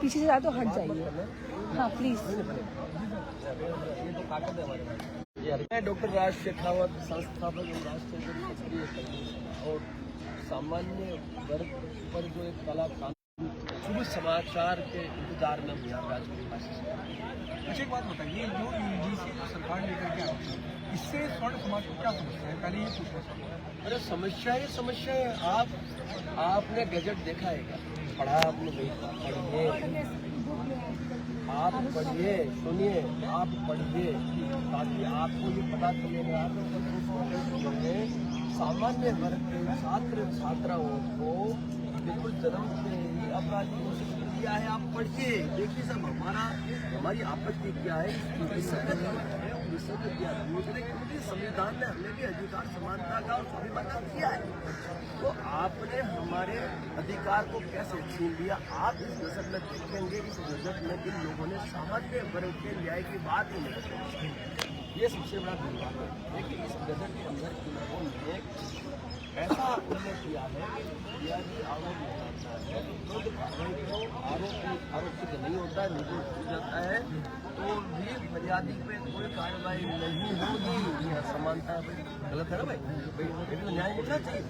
पीछे से जाए तो हट जाइए। हाँ प्लीज। मैं डॉक्टर राज शेखावत, संस्थापक एवं राष्ट्रीय क्षेत्रीय कमीशन और सामान्य वर्ग पर जो एक कला कानून शुभ समाचार के इंतजार में हूँ यहाँ राजकीय भाषा। अच्छा एक बात बताइए, जो यूजीसी जो सरकार लेकर के आई है, इससे स्वर्ण समाज को क्या समस्या है? पहले ये पूछना चाहिए। अरे समस्या है आपने गजट देखा है क्या? पढ़ा आपने नहीं? पढ़िए, आप पढ़िए, सुनिए, आप पढ़िए ताकि आपको ये पता चलेगा कि सामान्य वर्ग के छात्र छात्राओं को बिल्कुल जन्म से ही अपराधी घोषित कर दिया है। आप पढ़िए, देखिए सब हमारी आपत्ति क्या है, संविधान ने हमें भी अधिकार समानता का और स्वाभिमान का दिया है, तो आपने हमारे अधिकार को कैसे छीन लिया? आप इस गजट में देखेंगे, इस गजट में जिन लोगों ने सामान्य वर्ग के न्याय की बात ही नहीं की, ये सबसे बड़ा दुर्भाग्य है। देखिए इस गजट के अंदर इन लोगों ने ऐसा उल्लेख किया है कि आरोप लगाता है, आरोप सिद्ध नहीं होता है, निर्दोष हो जाता है तो भी फरियादी पे कोई कार्रवाई नहीं होगी। यह समानता गलत है ना भाई तो न्याय मिलना चाहिए।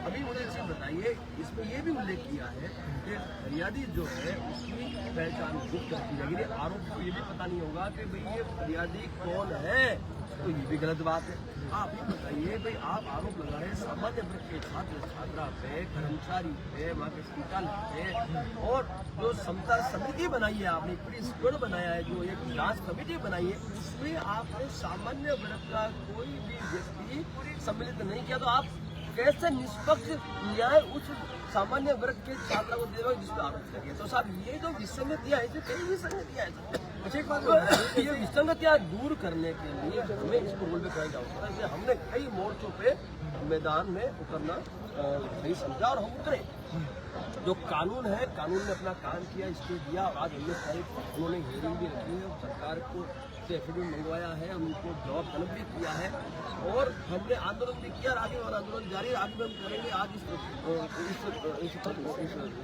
अभी मुझे चीज बताइए, इसमें यह भी उल्लेख किया है कि फरियादी जो है उसकी पहचान गुप्त रखी जाएगी। आरोप को ये भी पता नहीं होगा कि भाई ये फरियादी कौन है, तो ये भी गलत बात है। आप ये बताइए भाई, आप आरोप लगा रहे हैं सामान्य वर्ग के छात्र छात्रा पे, कर्मचारी पे, वहाँ के संचालक पे, और जो समता समिति बनाई है आपने, पूरी स्क्वाड बनाया है, जो एक जांच कमेटी बनाई है, उसमें आपने सामान्य वर्ग का कोई भी व्यक्ति सम्मिलित नहीं किया, तो आप कैसे निष्पक्ष न्याय उस सामान्य वर्ग के छात्रा को दे रहे हो जिसपे आरोप लगे? तो साहब ये जो विसंगतियां है, जो कई विसंगतियां है, अच्छा एक बात ये विसंगतियां दूर करने के लिए हमें इसको रोल में कराया होता है। हमने कई मोर्चों पे मैदान में उतरना सही समझा और हम उतरे। जो कानून है, कानून ने अपना काम किया, स्टे दिया, और आज 19 तारीख उन्होंने हियरिंग भी रखी है, सरकार को एफिडेविट मंगवाया है, हम उनको जवाब तलब भी किया है, और हमने आंदोलन भी किया और आगे और आंदोलन जारी, आगे हम करेंगे। आज इस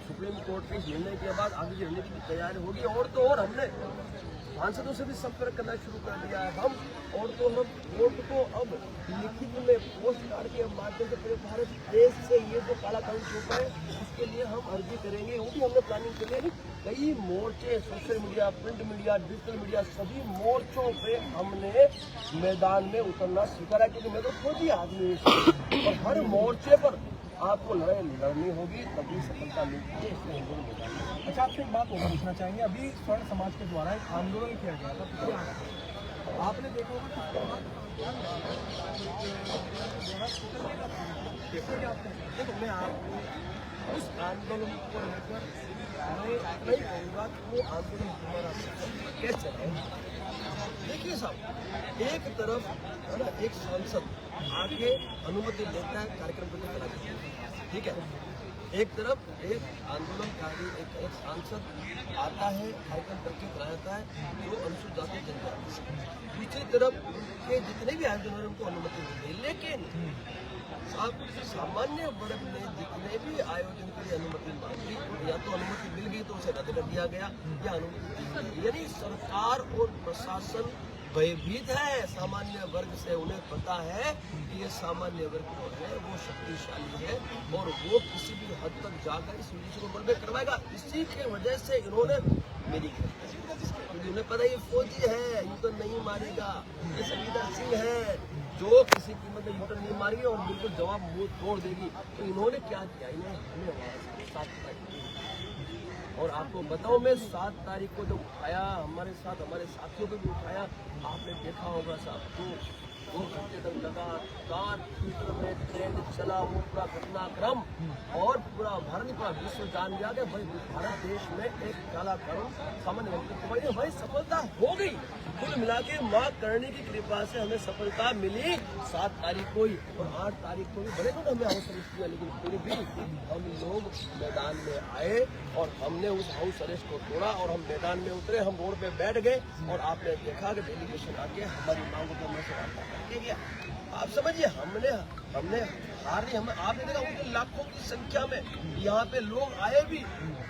सुप्रीम कोर्ट के इस निर्णय के बाद आगे निर्णय की तैयारी होगी, और तो और हमने सांसदों से भी संपर्क करना शुरू कर दिया है हम, और तो हम कोर्ट को अब लिखित में पोस्ट कार्ड के माध्यम से पूरे भारत देश से ये जो काला कानून छूटा है उसके लिए हम अर्जी करेंगे। वो भी हमने प्लानिंग कर लिया। कई मोर्चे, social media, print media, digital media, सभी मोर्चों पे हमने मैदान में उतरना स्वीकारा है, क्योंकि मैं तो फौजी आदमी हूँ और हर मोर्चे पर आपको लड़ाई लड़नी होगी, तभी सफलता मिलती है। इसलिए आंदोलन। अच्छा आपसे एक बात और पूछना चाहेंगे, अभी स्वर्ण समाज के द्वारा एक आंदोलन किया गया था, आपने देखा होगा देखो मैं आपको उस आंदोलन को लेकर मैं नहीं कहूँगा कि वो आंदोलन हमारा कैसे है। देखिए साहब, एक तरफ है ना, एक सांसद आगे अनुमति देता है कार्यक्रम को चला जाता है, ठीक है। एक तरफ एक आंदोलनकारी एक सांसद आता है, कार्यक्रम करके कराता है जो अनुसूचित जाति जनजाति से, दूसरी तरफ के जितने भी आयोजन हैं उनको अनुमति मिलती है। लेकिन आप सामान्य वर्ग ने जितने भी आयोजन के लिए अनुमति मांगी, या तो अनुमति मिल गई तो उसे रद्द कर दिया गया, या अनुमति दी गई। यानी सरकार और प्रशासन भयभीत है सामान्य वर्ग से। उन्हें पता है कि ये सामान्य वर्ग जो है वो शक्तिशाली है और वो किसी भी हद तक जाकर इस यूजीसी को बलबे करवाएगा। इसी की वजह से इन्होंने मेरी क्योंकि उन्हें पता ये फौजी है, यूटर्न नहीं मारेगा, ये संविदा सिंह है जो किसी कीमत में यूटर्न नहीं मारेगी और बिल्कुल जवाब मुंह तोड़ देगी। तो इन्होंने क्या किया, इन्हें हमें 7 तारीख, और आपको बताऊं मैं 7 तारीख को जब उठाया, हमारे साथ हमारे साथियों को भी उठाया, आपने देखा होगा साहब, तो 2 घंटे तक लगातार ट्विटर में ट्रेंड चला वो पूरा घटनाक्रम, और पूरा भारत पूरा विश्व जान गया कि भाई भारत देश में एक काला कानून सामान्य वर्ग की भाई सफलता हो गई। कुल मिला के माँ करने की कृपा से हमें सफलता मिली 7 तारीख को ही, और 8 तारीख को भी बड़े को हमें हाउस अरेस्ट किया, लेकिन फिर भी हम लोग मैदान में आए और हमने उस हाउस अरेस्ट को तोड़ा और हम मैदान में उतरे, हम रोड पे बैठ गए, और आपने देखा कि डेलीगेशन आके हमारी मांगों को मैं सवाल करके गया। आप समझिए हमने हार नहीं, हम आपने देखा उनके लाखों की संख्या में यहाँ पे लोग आए भी,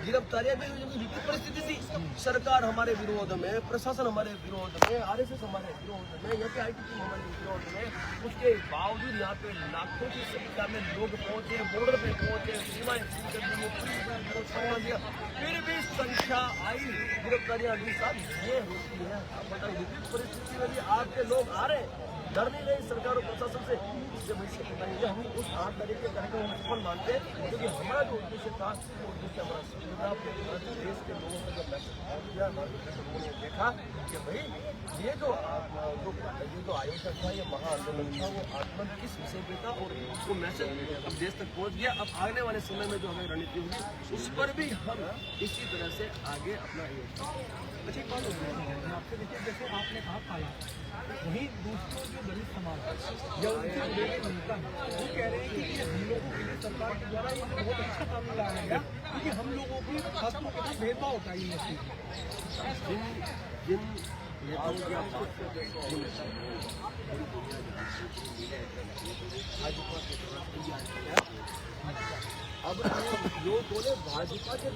गिरफ्तारियां भी, विपरीत परिस्थिति थी, सरकार हमारे विरोध में, प्रशासन हमारे विरोध में, आरएसएस हमारे विरोध में, यहाँ पे आईटी टीम हमारे विरोध में, उसके बावजूद यहाँ पे लाखों की संख्या में लोग पहुंचे, बॉर्डर पे पहुंचे, सीमाएं सील कर दी, फिर भी संख्या आई, गिरफ्तारियां भी। साहब ये होती है, आप बताइए विपरीत परिस्थिति में भी आपके लोग आ रहे हैं, डर नहीं रहे सरकार और प्रशासन से। इससे वैसे बताइए हम उस 8 तारीख के कार्यक्रम को सफल मानते हैं, क्योंकि हमारा जो उद्देश्य था वो उद्देश्य हमारा सुविधा देश के लोगों को जब मैसेज पहुँच गया, लोगों ने देखा कि भाई ये जो आयोजन था, ये महाआंदोलन था, वो आत्मन किस विषय पे था और वो मैसेज अब देश तक पहुँच गया। अब आने वाले समय में जो हमें रणनीति होगी उस पर भी हम इसी तरह से आगे अपना अच्छी बात होती है आपसे। देखिए जैसे आपने कहा काला, वहीं दूसरों जो दलित समाज या उनसे जुड़े हुए नेता हैं वो कह रहे हैं कि हम लोगों के लिए सरकार के द्वारा एक बहुत अच्छा कानून लाया गया, क्योंकि हम लोगों की खासतौर के साथ भेदभाव होता है ये जिन नेताओं की आप बात करते हैं अब जो बोले भाजपा के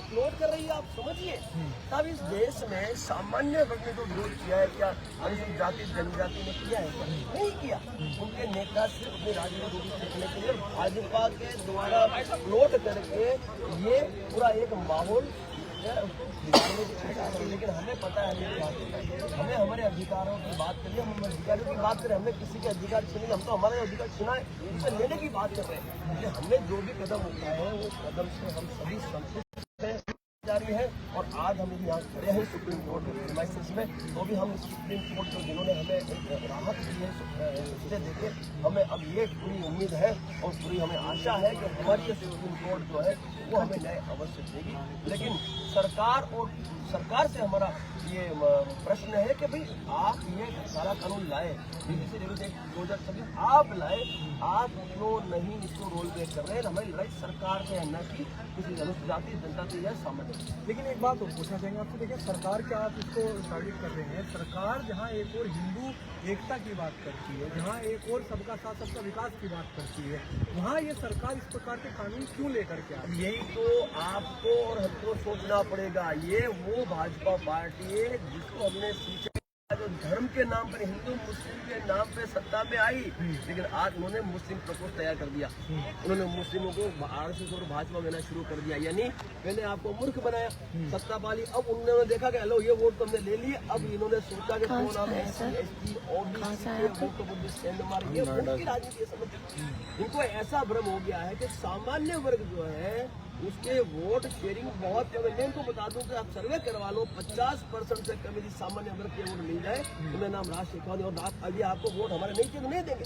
विरोध कर रही है, आप समझिए। तब इस देश में सामान्य वर्ग ने जो विरोध किया है, क्या अनुसूचित जाति जनजाति ने किया है? नहीं किया। उनके नेता सिर्फ अपने राजनीतिक सीखने के लिए भाजपा के द्वारा प्लॉट करके ये पूरा एक माहौल, लेकिन हमें पता है हमें हमारे अधिकारों की बात करिए, हम अधिकारियों की बात करें, हमने किसी के अधिकार छीने, हम तो हमारे अधिकार छीना है उसे लेने की बात कर रहे हैं। हमने जो भी कदम उठाए हैं वो कदम से हम सभी संतुष्ट हैं, जारी है। और आज हम यहाँ खड़े हैं सुप्रीम कोर्ट में, तो भी हम सुप्रीम कोर्ट जो जिन्होंने हमें एक राहत दी है उसे देखे हमें अब ये पूरी उम्मीद है और पूरी हमें आशा है कि हमारी सुप्रीम कोर्ट जो है वो हमें न्याय अवश्य देगी। लेकिन सरकार से हमारा ये प्रश्न है कि भाई आप ये सारा कानून लाए, BBC 2026 आप लाए, आप क्यों नहीं इसको रोल बैक कर रहे हैं? हमारी लड़ाई सरकार से है, न कि किसी अनुसूचित जाति जनता से या सामान्य। लेकिन एक बात और पूछना चाहेंगे आपसे। देखिए सरकार क्या आप इसको टारगेट कर रहे हैं, सरकार जहाँ एक और हिंदू एकता की बात करती है, जहाँ एक और सबका साथ सबका विकास की बात करती है, वहाँ ये सरकार इस प्रकार के कानून क्यों लेकर के आ? यही तो आपको और हमको सोचना पड़ेगा। ये वो भाजपा पार्टी है जिसको हमने सींचा, जो धर्म के नाम पर, हिंदू मुस्लिम के नाम पे सत्ता में आई, लेकिन आज उन्होंने मुस्लिम प्रकोष्ठ तैयार कर दिया। उन्होंने मुस्लिमों को आरएसएस और भाजपा देना शुरू कर दिया, यानी मैंने आपको मूर्ख बनाया, सत्ता पाली। अब उन्होंने देखा कि हेलो ये वोट तो हमने ले लिए, अब इन्होंने सोचा कि कौन हम SC ST OBC मारेंगे, उनकी राजनीति समझ। इनको ऐसा भ्रम हो गया है कि सामान्य वर्ग जो है उसके वोट शेयरिंग बहुत कम है। मैं इनको बता दूं कि आप सर्वे करवा लो, 50% से कम यदि सामान्य वर्ग के वोट मिल जाए तो मेरा नाम राज शेखावत है, और अभी आपको वोट हमारे नहीं चाहिए तो नहीं देंगे,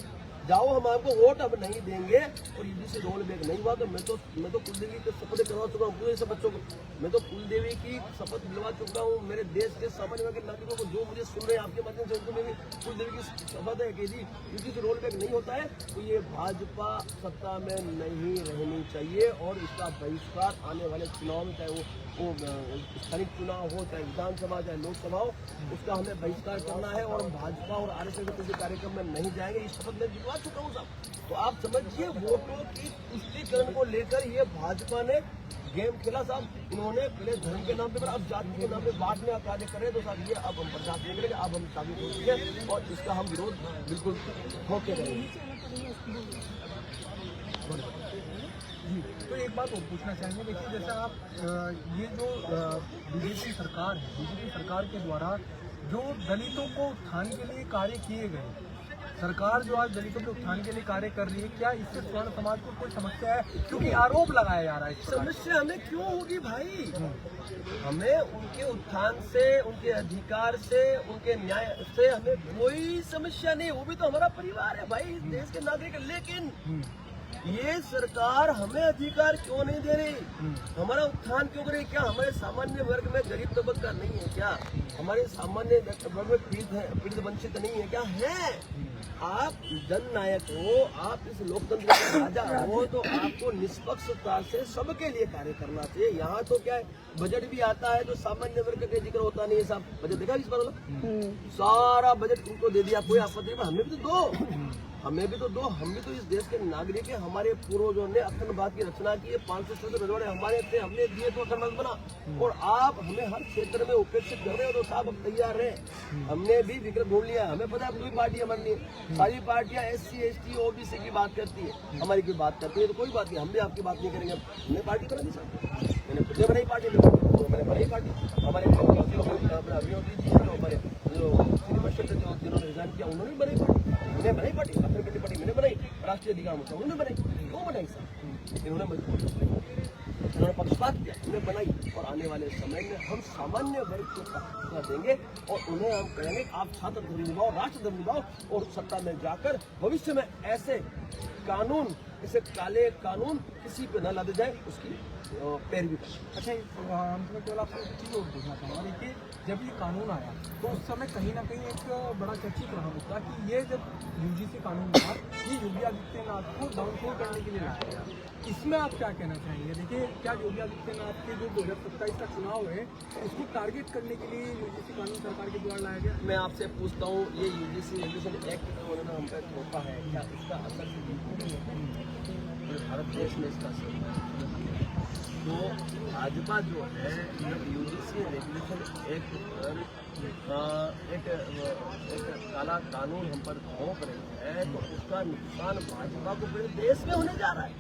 जाओ हम आपको वोट अब नहीं देंगे। और यदि से रोल बैक नहीं हुआ तो मैं तो कुलदेवी की शपथ करवा चुका हूँ पूरे सब बच्चों को, मैं तो कुलदेवी की शपथ दिलवा चुका हूँ मेरे देश के सामान्य वर्ग के नागरिकों को, जो मुझे सुन रहे हैं आपके माध्यम से, उनको मेरी कुलदेवी की शपथ है कि यदि से रोल बैक नहीं होता है तो ये भाजपा सत्ता में नहीं रहनी चाहिए, और इसका बहिष्कार आने वाले चुनाव में, चाहे वो स्थानीय चुनाव हो, चाहे विधानसभा, चाहे लोकसभा हो, उसका हमें बहिष्कार करना है। और भाजपा और आरएसएस के किसी कार्यक्रम में नहीं जाएंगे, इस शपथ में दिलवा चुका हूँ साहब। तो आप समझिए वोटों की पुष्टिकरण को लेकर ये भाजपा ने गेम खेला साहब। इन्होंने पहले धर्म के नाम पे, अब जाति के नाम पे बांटने का कार्य करे, तो साहब ये अब हम बर्दाश्त नहीं करेंगे, अब हम साबित हो चुके हैं और इसका हम विरोध बिल्कुल होते रहेंगे। तो एक बात और पूछना चाहेंगे। देखिए जैसा आप ये जो बीजेपी सरकार है, बीजेपी सरकार के द्वारा जो दलितों को उत्थान के लिए कार्य किए गए, सरकार जो आज दलितों के उत्थान के लिए कार्य कर रही है, क्या इससे स्वर्ण समाज को कोई समस्या है? क्योंकि आरोप लगाया जा रहा है। समस्या हमें क्यों होगी भाई? हमें उनके उत्थान से, उनके अधिकार से, उनके न्याय से हमें कोई समस्या नहीं, वो भी तो हमारा परिवार है भाई, इस देश के नागरिक। लेकिन ये सरकार हमें अधिकार क्यों नहीं दे रही? हमारा उत्थान क्यों करे? क्या हमारे सामान्य वर्ग में गरीब तबका नहीं है क्या? हमारे सामान्य वर्ग में पीड़ित वंचित नहीं है क्या? है। आप जननायक हो, आप इस लोकतंत्र के राजा हो, तो आपको निष्पक्षता से सबके लिए कार्य करना चाहिए। यहाँ तो क्या है, बजट भी आता है तो सामान्य वर्ग का जिक्र होता नहीं है। साहब बजट देखा इस बार वाला, सारा बजट तुमको दे दिया, कोई आपत्ति नहीं, हमें भी तो दो, हमें भी तो दो। हम भी तो इस देश के नागरिक हैं। हमारे पूर्वजों ने अखंडवाद की रचना की है, 500 से रजवाड़े हमारे थे, हमने दिए तो अखंडवाद बना। और आप हमें हर क्षेत्र में उपेक्षित कर रहे हो, तो साहब अब तैयार रहे। हमने भी विकल्प ढूंढ लिया। हमें पता है कोई पार्टी हमारे लिए, सारी पार्टियां SC ST OBC की बात करती है, हमारी कोई बात करती है तो कोई बात नहीं, हम भी आपकी बात नहीं करेंगे। हमने पार्टी बना दी सर, मैंने खुद बनाई पार्टी, मैंने बनाई पार्टी। हमारे अभियोगी जी जो हमारे जिन्होंने रिजाइन किया उन्होंने बनाई पार्टी, मैंने बनाई पार्टी, अपनी पार्टी मैंने बनाई, राष्ट्रीय अधिकार मोर्चा उन्होंने बनाई, क्यों बनाई सर, इन्होंने पक्षपात किया, उन्हें बनाई। और आने वाले समय में हम सामान्य वर्ग को प्राथमिकता देंगे और उन्हें हम कहेंगे आप छात्र धर्म निभाओ, राष्ट्र धर्म निभाओ, और सत्ता में जाकर भविष्य में ऐसे कानून, ऐसे काले कानून किसी पे न लादे जाए, उसकी पैरवी करें। अच्छा, मैं केवल आपसे एक चीज़ और पूछना चाहूँगा। देखिए, जब ये कानून आया तो उस समय कहीं ना कहीं एक बड़ा चर्चित रहा मुद्दा कि ये जब UGC कानून था, ये योगी आदित्यनाथ को डाउनफॉल करने के लिए लाया गया। इसमें आप क्या कहना चाहेंगे? देखिए, क्या योगी आदित्यनाथ के जो 2027 का चुनाव है उसको टारगेट करने के लिए UGC कानून सरकार के द्वारा लाया गया? मैं आपसे पूछता हूँ, ये UGC रेगुलेशन एक्ट उन्होंने हम पे थोपा है, क्या इसका असर पूरे भारत देश में इसका असर? तो भाजपा जो है UGC रेगुलेशन एक्ट पर एक काला कानून हम पर थोप रही है, तो उसका नुकसान भाजपा को पूरे देश में होने जा रहा है।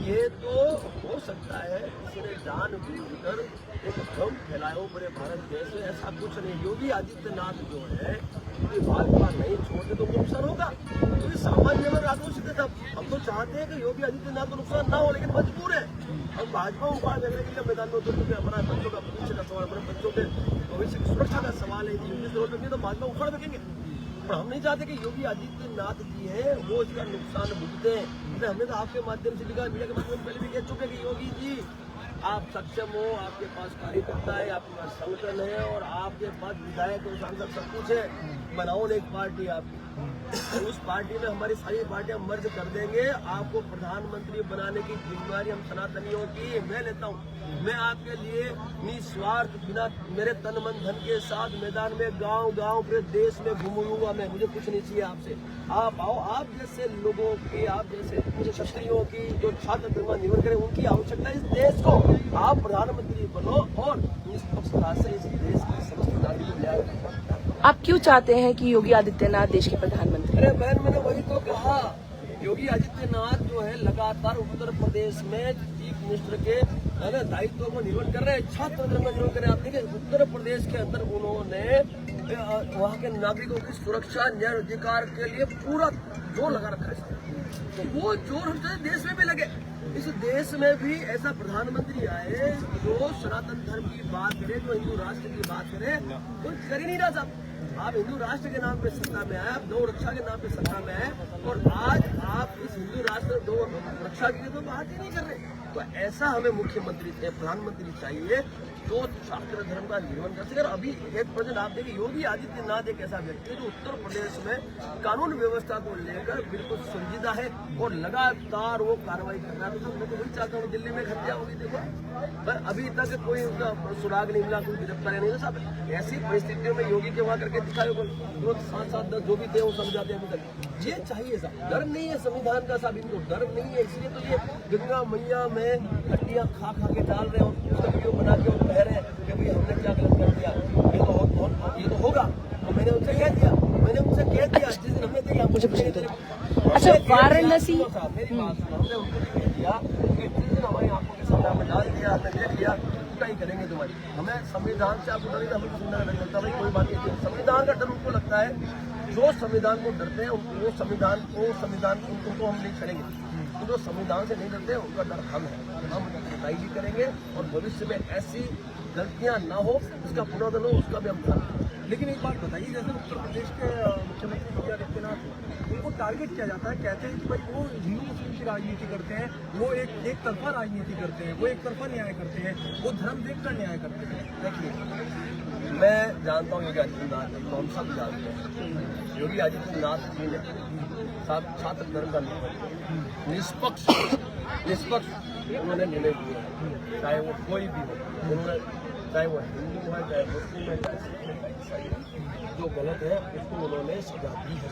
ये तो हो सकता है इसने जानबूझकर एक भ्रम फैलाया हो पूरे भारत देश में, ऐसा कुछ नहीं। योगी आदित्यनाथ जो है, यदि भाजपा नहीं छोड़ते तो नुकसान होगा, क्योंकि सामान्य लोग आक्रोशित है। हम तो चाहते हैं कि योगी आदित्यनाथ को नुकसान ना हो, लेकिन मजबूर है। हम भाजपा उपाय देखने के लिए मैदान में उतर चुके हैं। हमारा बच्चों का भविष्य का सवाल, हमारे बच्चों के भविष्य की सुरक्षा का सवाल है। तो भाजपा उखड़ फेंकेंगे, पर हम नहीं चाहते कि योगी आदित्यनाथ जी है वो इसका नुकसान भुगते हैं। हमने तो आपके माध्यम से लिखा, मीडिया के माध्यम से पहले भी कह चुके कि योगी जी आप सक्षम हो, आपके पास कार्यकर्ता है, आपके पास संगठन है, और आपके पास विधायक और सांसद सब कुछ है, बनाओ एक पार्टी आपकी। उस पार्टी में हमारी सारी पार्टियां मर्ज कर देंगे, आपको प्रधानमंत्री बनाने की जिम्मेदारी हम सनातनियों की मैं लेता हूँ। मैं आपके लिए निस्वार्थ, बिना मेरे तन मन धन के साथ मैदान में गांव गांव पूरे देश में घूमूंगा मैं, मुझे कुछ नहीं चाहिए आपसे। आप आओ, आप जैसे लोगों की, आप जैसे क्षत्रियों की जो छात्र धर्म निर्भर करें, उनकी आवश्यकता है इस देश को। आप प्रधानमंत्री बनो और निष्पक्षता से इस देश की समस्त नागरिकों को न्याय। आप क्यों चाहते हैं कि योगी आदित्यनाथ देश के प्रधानमंत्री? अरे बहन, मैंने वही तो कहा, योगी आदित्यनाथ जो है लगातार उत्तर प्रदेश में चीफ मिनिस्टर के दायित्व को निर्वहन कर रहे हैं, छात्र धर्म का निर्वहन कर रहे हैं। आप देखिए, उत्तर प्रदेश के अंदर उन्होंने वहाँ के नागरिकों की सुरक्षा, न्याय अधिकार के लिए पूरा जोर लगा रखा है। तो वो जोर हम चाहते देश में भी लगे, इस देश में भी ऐसा प्रधानमंत्री आए जो सनातन धर्म की बात करे, जो हिंदू राष्ट्र की बात करे, तो कर ही नहीं रहा साहब। आप हिंदू राष्ट्र के नाम पे सत्ता में आए, आप गौ रक्षा के नाम पे सत्ता में आए, और आज आप इस हिंदू राष्ट्र गौ रक्षा की तो बात ही नहीं कर रहे। तो ऐसा हमें मुख्यमंत्री, प्रधानमंत्री चाहिए जो छात्र धर्म का निर्वहन कर सके। अभी एक प्रेजेंट आप देखिए, योगी आदित्यनाथ एक ऐसा व्यक्ति है जो उत्तर प्रदेश में कानून व्यवस्था को लेकर बिल्कुल संजीदा है और लगातार वो कार्रवाई कर रहा है। तो मैं तो वही चाहता हूँ, दिल्ली में हत्या होगी देखो, पर अभी तक कोई उसका सुराग नहीं मिला, कोई गिरफ्तारी नहीं साहब। ऐसी परिस्थितियों में योगी के वहाँ करके दिखाए, जो 7-7-10 जो भी थे वो समझाते हैं। ये चाहिए साहब, डर नहीं है संविधान का साहब, इनको डर नहीं है। इसलिए तो ये गंगा मैया में हड्डियां खा के डाल रहे हैं और उसका वीडियो बना के और कह रहे हैं कि भाई हमने क्या गलत कर दिया, ये तो होगा। तो मैंने उनसे कह दिया, जिस दिन हमने दिया मुझे अच्छा, वाराणसी मेरी बात सुनो, हमने उनको कह दिया कि जिस दिन हमारी आंखों के सामने हमने डाल दिया, हमने देख लिया, उसका ही करेंगे तुम्हारी। हमें संविधान से आपको डर, हमें संविधान डर लगता है, कोई बात नहीं। संविधान का डर उनको लगता है, जो संविधान को डरते हैं वो संविधान उनको हम नहीं करेंगे। जो संविधान से नहीं डरते उनका डर हम है, हम लड़ाई भी करेंगे और भविष्य में ऐसी गलतियां ना हो, उसका पुनर्जन्म हो, उसका भी हम ध्यान। लेकिन एक बात बताइए, जैसे उत्तर प्रदेश के मुख्यमंत्री योगी आदित्यनाथ उनको टारगेट किया जाता है। कहते हैं कि भाई वो हिंदू मुस्लिम की राजनीति करते हैं, वो एक तरफा राजनीति करते हैं, वो एक तरफा न्याय करते हैं, वो धर्म देखकर न्याय करते हैं। देखिए, मैं जानता हूँ योगी आदित्यनाथ जी को, हम सब जानते हैं। योगी आदित्यनाथ जी ने छात्र धर्म का निष्पक्ष उन्होंने निर्णय लिया, चाहे वो कोई भी हो, उन्होंने चाहे वो हिंदू है, चाहे मुस्लिम है, चाहे सिख है, चाहे ईसाई है, जो गलत है उसको उन्होंने सजा दी है।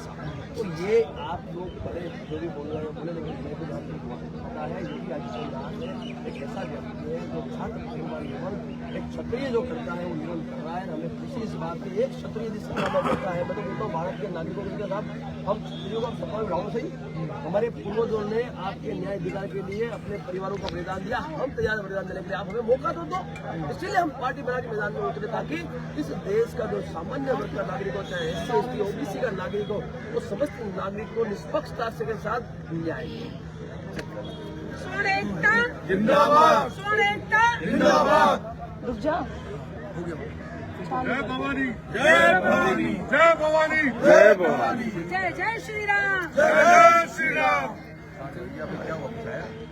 तो ये आप लोग बड़े जो भी बोल रहे हैं बोले, लेकिन मेरे को पता है योगी आदित्यनाथ ने एक ऐसा व्यक्ति है जो छात्र प्रेम का नियमन एक क्षत्रिय जो करता है वो नियमन कर रहा है। हमें खुशी इस बात की, एक क्षत्रिय जिस सभा में बैठा है, मैं तो बोलता हूँ भारत के नागरिकों के साथ हम क्षत्रियों का सफल रहो सही। हमारे पूर्वजों ने आपके न्याय अधिकार के लिए अपने परिवारों का बलिदान दिया, हम तैयार बलिदान देने के लिए, आप हमें मौका दो। इसलिए हम पार्टी बना के मैदान में उतरे ताकि इस देश का जो सामान्य वर्ग का नागरिक हो, चाहे SC ST OBC का नागरिक हो, वो समस्त नागरिक को निष्पक्षता के साथ न्याय जिंदाबाद जिंदाबाद। रुक जा। हो गया। जय भवानी जय भवानी जय भवानी जय भवानी जय जय श्री राम जय जय श्री राम। क्या हुआ है?